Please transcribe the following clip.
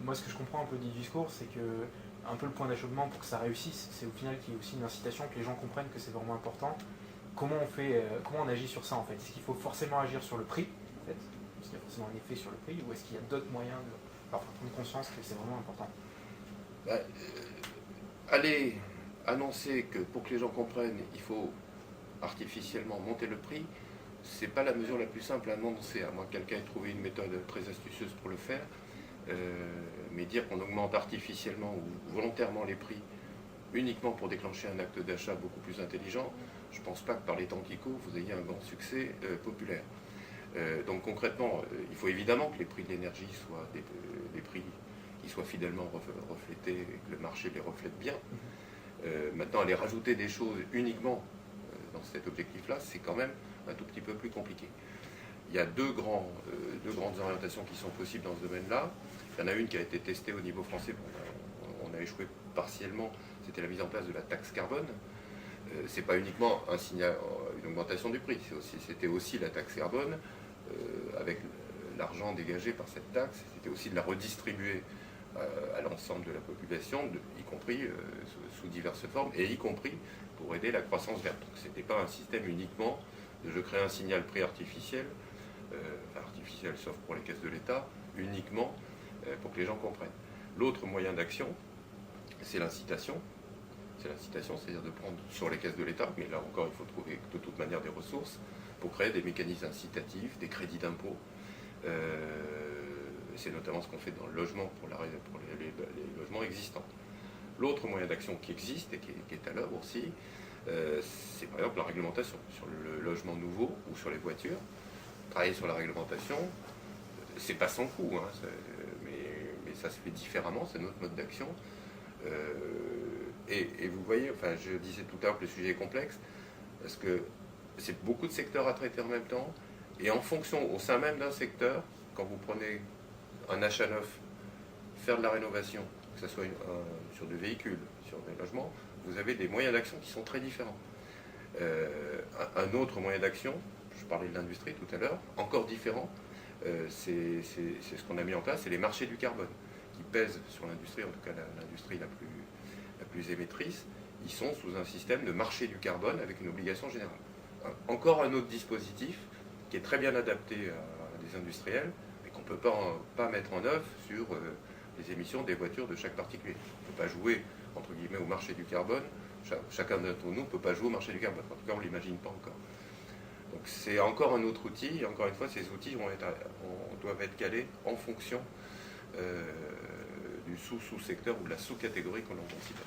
moi, ce que je comprends un peu du discours, c'est que un peu le point d'achoppement pour que ça réussisse, c'est au final qu'il y ait aussi une incitation, que les gens comprennent que c'est vraiment important. Comment on agit sur ça en fait? Est-ce qu'il faut forcément agir sur le prix en fait? Est-ce qu'il y a forcément un effet sur le prix ou est-ce qu'il y a d'autres moyens de prendre conscience que c'est vraiment important? Bah, aller annoncer que pour que les gens comprennent, il faut artificiellement monter le prix, c'est pas la mesure la plus simple à annoncer, à moins que quelqu'un ait trouvé une méthode très astucieuse pour le faire. Mais dire qu'on augmente artificiellement ou volontairement les prix uniquement pour déclencher un acte d'achat beaucoup plus intelligent, je ne pense pas que par les temps qui courent, vous ayez un grand succès populaire. Donc concrètement, il faut évidemment que les prix de l'énergie soient des prix qui soient fidèlement reflétés et que le marché les reflète bien. Maintenant, aller rajouter des choses uniquement dans cet objectif-là, c'est quand même un tout petit peu plus compliqué. Il y a deux grandes orientations qui sont possibles dans ce domaine-là. Il y en a une qui a été testée au niveau français, on a échoué partiellement, c'était la mise en place de la taxe carbone. C'est pas uniquement une augmentation du prix, c'était aussi la taxe carbone, avec l'argent dégagé par cette taxe, c'était aussi de la redistribuer à l'ensemble de la population, y compris sous diverses formes, et y compris pour aider la croissance verte. Donc c'était pas un système uniquement de je crée un signal prix artificiel, artificiel sauf pour les caisses de l'État, uniquement pour que les gens comprennent. L'autre moyen d'action, c'est l'incitation. C'est l'incitation, c'est-à-dire de prendre sur les caisses de l'État, mais là encore, il faut trouver de toute manière des ressources pour créer des mécanismes incitatifs, des crédits d'impôt. C'est notamment ce qu'on fait dans le logement pour les logements existants. L'autre moyen d'action qui existe et qui est à l'œuvre aussi, c'est par exemple la réglementation sur le logement nouveau ou sur les voitures. Travailler sur la réglementation, c'est pas sans coût, hein, mais ça se fait différemment, c'est notre mode d'action. Et vous voyez, enfin, je disais tout à l'heure que le sujet est complexe, parce que c'est beaucoup de secteurs à traiter en même temps, et en fonction, au sein même d'un secteur, quand vous prenez un achat neuf, faire de la rénovation, que ce soit sur des véhicules, sur des logements, vous avez des moyens d'action qui sont très différents. Un autre moyen d'action, je parlais de l'industrie tout à l'heure, encore différent, c'est ce qu'on a mis en place, c'est les marchés du carbone, qui pèsent sur l'industrie, en tout cas l'industrie la plus émettrice. Ils sont sous un système de marché du carbone avec une obligation générale. Encore un autre dispositif qui est très bien adapté à des industriels, mais qu'on ne peut pas mettre en œuvre sur les émissions des voitures de chaque particulier. On ne peut pas jouer, entre guillemets, au marché du carbone. Chacun d'entre nous ne peut pas jouer au marché du carbone. En tout cas, on ne l'imagine pas encore. Donc c'est encore un autre outil, et encore une fois, ces outils doivent être calés en fonction du sous-secteur ou de la sous-catégorie que l'on considère.